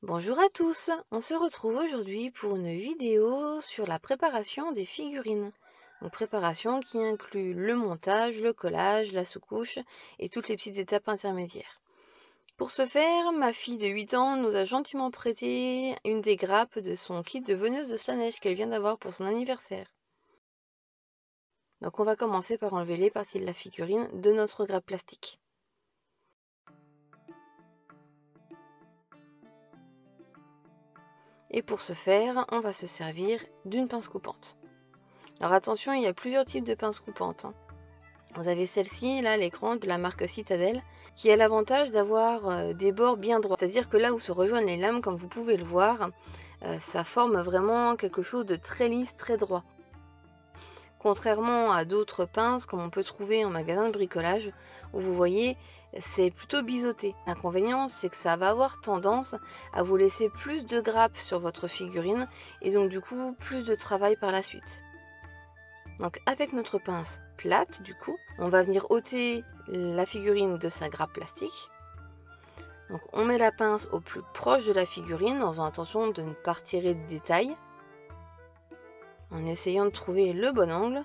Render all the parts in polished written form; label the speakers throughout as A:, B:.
A: Bonjour à tous, on se retrouve aujourd'hui pour une vidéo sur la préparation des figurines. Donc préparation qui inclut le montage, le collage, la sous-couche et toutes les petites étapes intermédiaires. Pour ce faire, ma fille de 8 ans nous a gentiment prêté une des grappes de son kit de veneuse de Slaneige qu'elle vient d'avoir pour son anniversaire. Donc on va commencer par enlever les parties de la figurine de notre grappe plastique. Et pour ce faire, on va se servir d'une pince coupante. Alors attention, il y a plusieurs types de pinces coupantes. Vous avez celle-ci, là, à l'écran, de la marque Citadel, qui a l'avantage d'avoir des bords bien droits. C'est-à-dire que là où se rejoignent les lames, comme vous pouvez le voir, ça forme vraiment quelque chose de très lisse, très droit. Contrairement à d'autres pinces, comme on peut trouver en magasin de bricolage, où vous voyez, c'est plutôt biseauté. L'inconvénient, c'est que ça va avoir tendance à vous laisser plus de grappes sur votre figurine, et donc du coup, plus de travail par la suite. Donc avec notre pince plate, du coup, on va venir ôter la figurine de sa grappe plastique. Donc on met la pince au plus proche de la figurine en faisant attention de ne pas retirer de détails, en essayant de trouver le bon angle.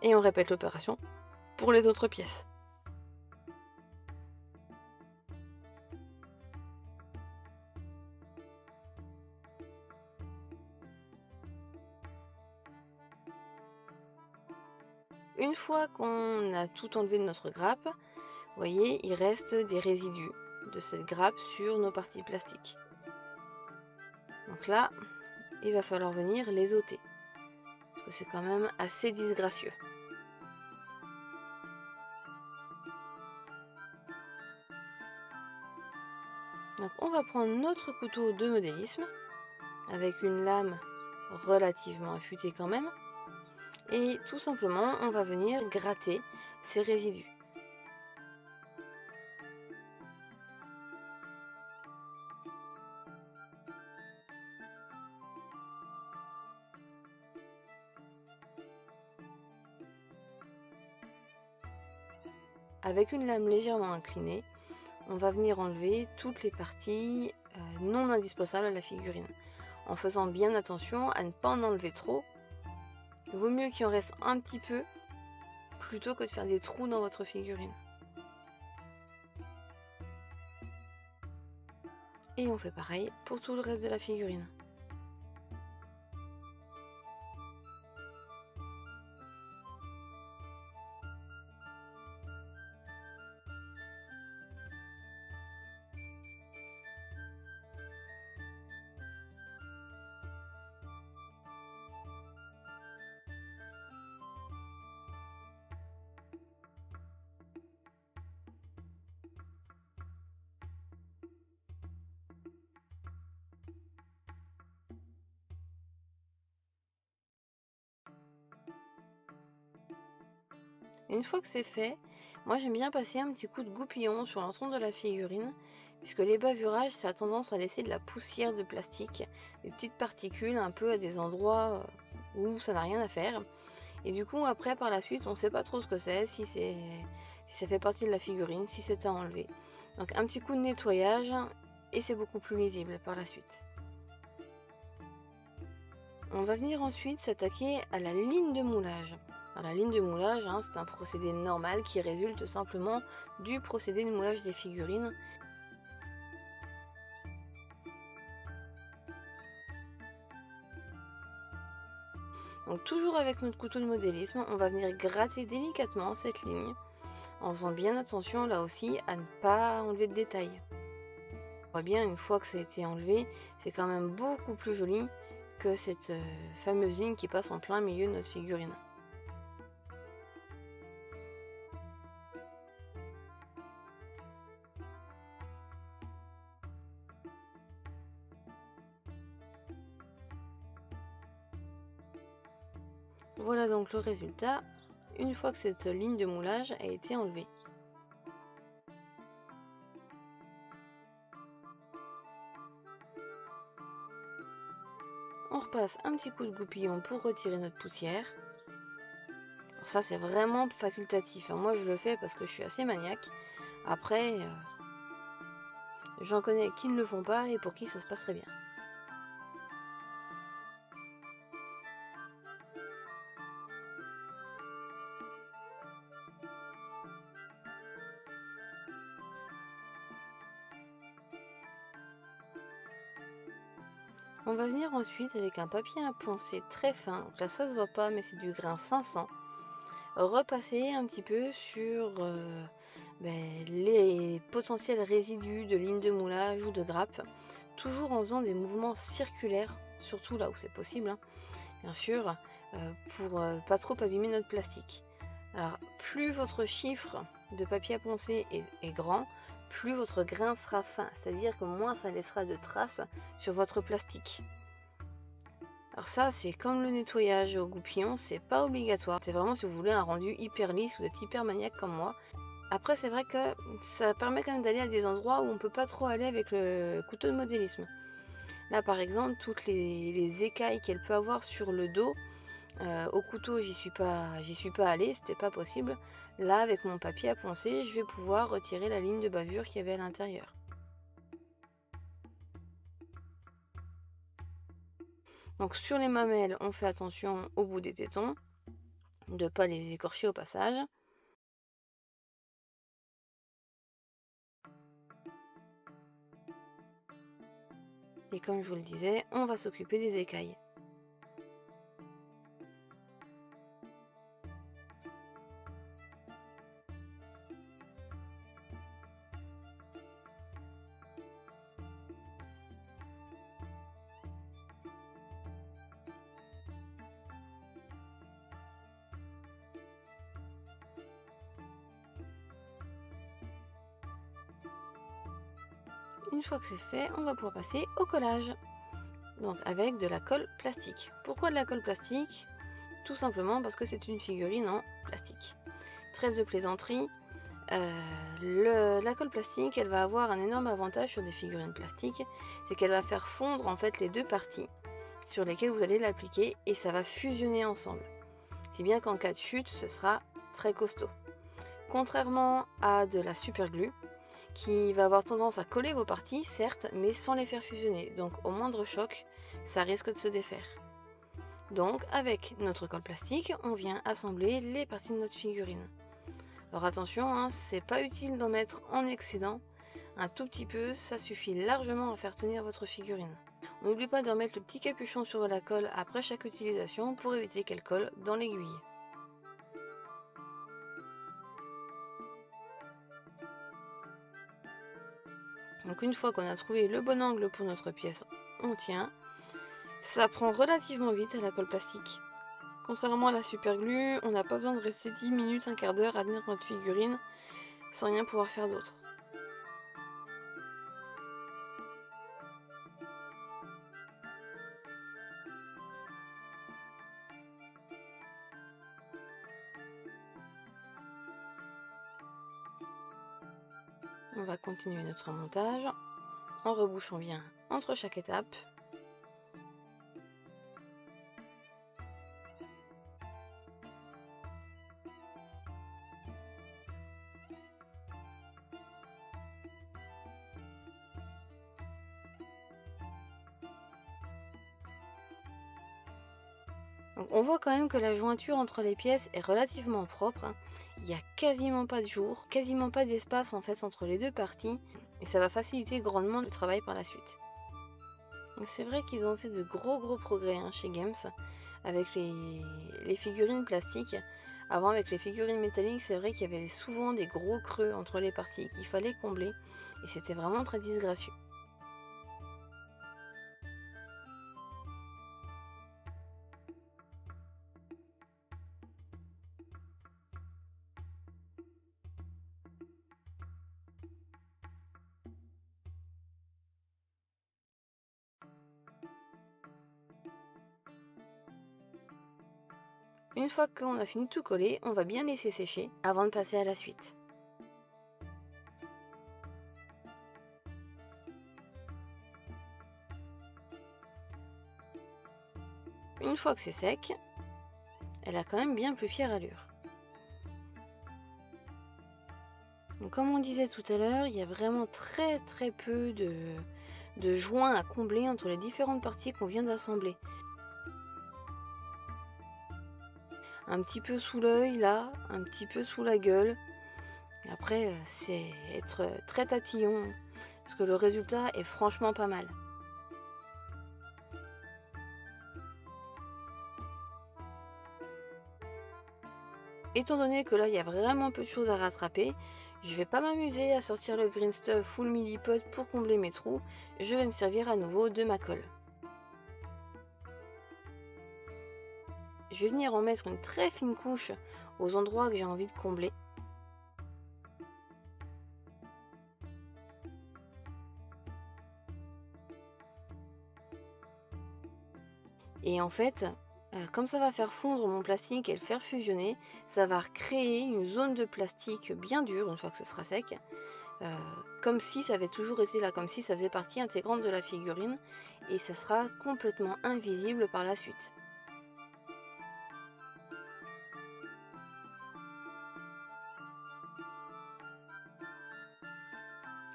A: Et on répète l'opération pour les autres pièces. Une fois qu'on a tout enlevé de notre grappe, vous voyez, il reste des résidus de cette grappe sur nos parties plastiques. Donc là, il va falloir venir les ôter, parce que c'est quand même assez disgracieux. Donc on va prendre notre couteau de modélisme, avec une lame relativement affûtée quand même, et tout simplement on va venir gratter ces résidus. Avec une lame légèrement inclinée, on va venir enlever toutes les parties non indispensables à la figurine, en faisant bien attention à ne pas en enlever trop. Il vaut mieux qu'il en reste un petit peu, plutôt que de faire des trous dans votre figurine. Et on fait pareil pour tout le reste de la figurine. Une fois que c'est fait, moi j'aime bien passer un petit coup de goupillon sur l'ensemble de la figurine, puisque les bavurages, ça a tendance à laisser de la poussière de plastique, des petites particules un peu à des endroits où ça n'a rien à faire. Et du coup après par la suite on sait pas trop ce que c'est, si ça fait partie de la figurine, si c'est à enlever. Donc un petit coup de nettoyage et c'est beaucoup plus lisible par la suite. On va venir ensuite s'attaquer à la ligne de moulage. Alors, la ligne de moulage, c'est un procédé normal qui résulte simplement du procédé de moulage des figurines. Donc toujours avec notre couteau de modélisme, on va venir gratter délicatement cette ligne, en faisant bien attention là aussi à ne pas enlever de détails. On voit bien une fois que ça a été enlevé, c'est quand même beaucoup plus joli que cette fameuse ligne qui passe en plein milieu de notre figurine. Voilà donc le résultat une fois que cette ligne de moulage a été enlevée. on repasse un petit coup de goupillon pour retirer notre poussière. Alors ça c'est vraiment facultatif, hein. Moi je le fais parce que je suis assez maniaque. Après, j'en connais qui ne le font pas et pour qui ça se passe très bien. On va venir ensuite avec un papier à poncer très fin, donc là ça se voit pas mais c'est du grain 500, repasser un petit peu sur les potentiels résidus de lignes de moulage ou de grappes, toujours en faisant des mouvements circulaires, surtout là où c'est possible, hein, bien sûr, pour pas trop abîmer notre plastique. Alors plus votre chiffre de papier à poncer est grand, plus votre grain sera fin, c'est-à-dire que moins ça laissera de traces sur votre plastique. Alors ça, c'est comme le nettoyage au goupillon, c'est pas obligatoire. C'est vraiment si vous voulez un rendu hyper lisse ou d'être hyper maniaque comme moi. Après, c'est vrai que ça permet quand même d'aller à des endroits où on peut pas trop aller avec le couteau de modélisme. Là, par exemple, toutes les écailles qu'elle peut avoir sur le dos, au couteau, j'y suis pas allée, c'était pas possible. Là, avec mon papier à poncer, je vais pouvoir retirer la ligne de bavure qu'il y avait à l'intérieur. Donc sur les mamelles, on fait attention au bout des tétons, de ne pas les écorcher au passage. Et comme je vous le disais, on va s'occuper des écailles. Une fois que c'est fait, on va pouvoir passer au collage. Donc avec de la colle plastique. Pourquoi de la colle plastique? Tout simplement parce que c'est une figurine en plastique. Trêve de plaisanterie, la colle plastique, elle va avoir un énorme avantage sur des figurines plastiques, c'est qu'elle va faire fondre en fait les deux parties sur lesquelles vous allez l'appliquer et ça va fusionner ensemble. Si bien qu'en cas de chute, ce sera très costaud. Contrairement à de la superglue, qui va avoir tendance à coller vos parties, certes, mais sans les faire fusionner. Donc au moindre choc, ça risque de se défaire. Donc avec notre colle plastique, on vient assembler les parties de notre figurine. Alors attention, hein, c'est pas utile d'en mettre en excédent. Un tout petit peu, ça suffit largement à faire tenir votre figurine. N'oubliez pas de remettre le petit capuchon sur la colle après chaque utilisation pour éviter qu'elle colle dans l'aiguille. Donc une fois qu'on a trouvé le bon angle pour notre pièce, on tient. Ça prend relativement vite à la colle plastique. Contrairement à la superglue, on n'a pas besoin de rester 10 minutes, un quart d'heure à tenir notre figurine sans rien pouvoir faire d'autre. On va continuer notre montage en rebouchant bien entre chaque étape. Donc on voit quand même que la jointure entre les pièces est relativement propre, hein. Il n'y a quasiment pas de jour, quasiment pas d'espace en fait entre les deux parties et ça va faciliter grandement le travail par la suite. Donc c'est vrai qu'ils ont fait de gros progrès, hein, chez Games avec les figurines plastiques. Avant avec les figurines métalliques, c'est vrai qu'il y avait souvent des gros creux entre les parties qu'il fallait combler et c'était vraiment très disgracieux. Une fois qu'on a fini de tout coller, on va bien laisser sécher avant de passer à la suite. une fois que c'est sec, elle a quand même bien plus fière allure. Donc, comme on disait tout à l'heure, il y a vraiment très peu de joints à combler entre les différentes parties qu'on vient d'assembler. Un petit peu sous l'œil là, un petit peu sous la gueule. Et après, c'est être très tatillon, parce que le résultat est franchement pas mal. Étant donné que là, il y a vraiment peu de choses à rattraper, je vais pas m'amuser à sortir le green stuff full milliput pour combler mes trous. Je vais me servir à nouveau de ma colle. Je vais venir en mettre une très fine couche aux endroits que j'ai envie de combler. Et en fait, comme ça va faire fondre mon plastique et le faire fusionner, ça va recréer une zone de plastique bien dure une fois que ce sera sec. Comme si ça avait toujours été là, comme si ça faisait partie intégrante de la figurine, et ça sera complètement invisible par la suite.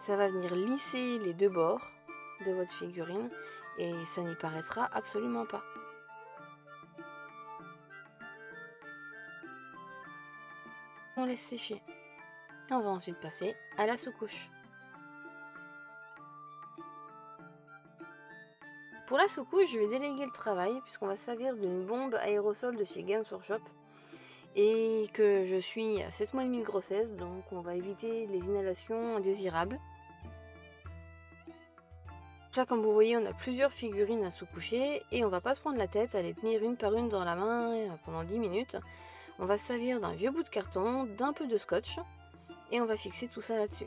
A: Ça va venir lisser les deux bords de votre figurine et ça n'y paraîtra absolument pas. On laisse sécher. Et on va ensuite passer à la sous-couche. Pour la sous-couche, je vais déléguer le travail puisqu'on va servir d'une bombe aérosol de chez Games Workshop et que je suis à 7 mois et demi de grossesse, donc on va éviter les inhalations indésirables. Là, comme vous voyez, on a plusieurs figurines à sous-coucher et on va pas se prendre la tête à les tenir une par une dans la main pendant 10 minutes. On va se servir d'un vieux bout de carton, d'un peu de scotch et on va fixer tout ça là-dessus.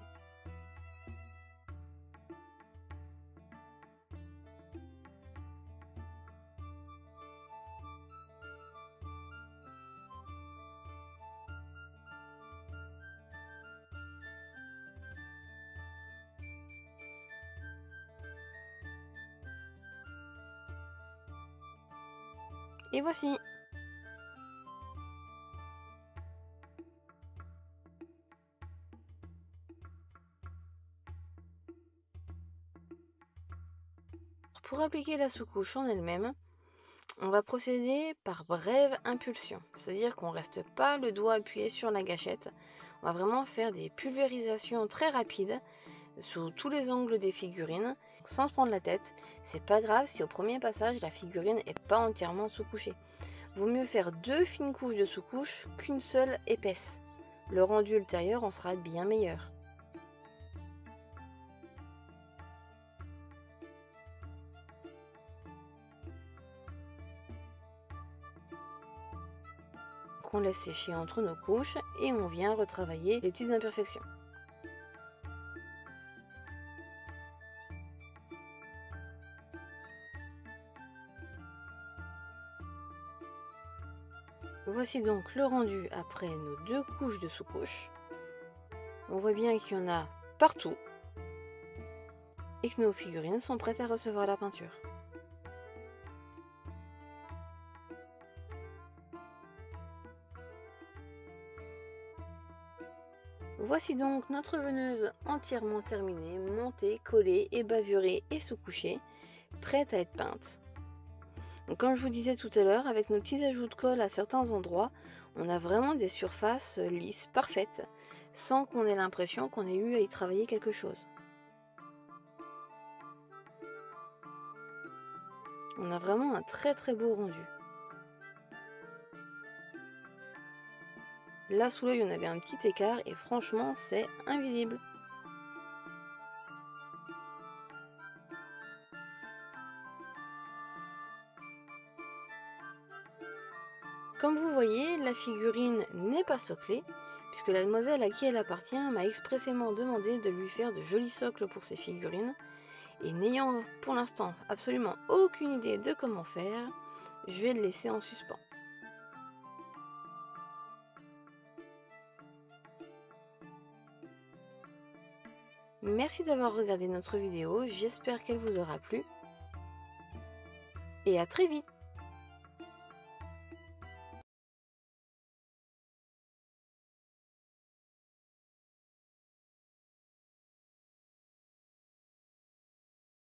A: Et voici! Pour appliquer la sous-couche en elle-même, on va procéder par brève impulsion, c'est-à-dire qu'on ne reste pas le doigt appuyé sur la gâchette. On va vraiment faire des pulvérisations très rapides sous tous les angles des figurines, sans se prendre la tête. C'est pas grave si au premier passage la figurine n'est pas entièrement sous-couchée. Vaut mieux faire 2 fines couches de sous-couche qu'une seule épaisse. Le rendu ultérieur en sera bien meilleur. On laisse sécher entre nos couches et on vient retravailler les petites imperfections. Voici donc le rendu après nos 2 couches de sous-couche. On voit bien qu'il y en a partout et que nos figurines sont prêtes à recevoir la peinture. Voici donc notre veneuse entièrement terminée, montée, collée et bavurée et sous-couchée, prête à être peinte. Donc, comme je vous disais tout à l'heure, avec nos petits ajouts de colle à certains endroits, on a vraiment des surfaces lisses, parfaites, sans qu'on ait l'impression qu'on ait eu à y travailler quelque chose. On a vraiment un très beau rendu. Là, sous l'œil, on avait un petit écart et franchement, c'est invisible. Comme vous voyez, la figurine n'est pas soclée, puisque la demoiselle à qui elle appartient m'a expressément demandé de lui faire de jolis socles pour ses figurines. Et n'ayant pour l'instant absolument aucune idée de comment faire, je vais le laisser en suspens. Merci d'avoir regardé notre vidéo, j'espère qu'elle vous aura plu. Et à très vite!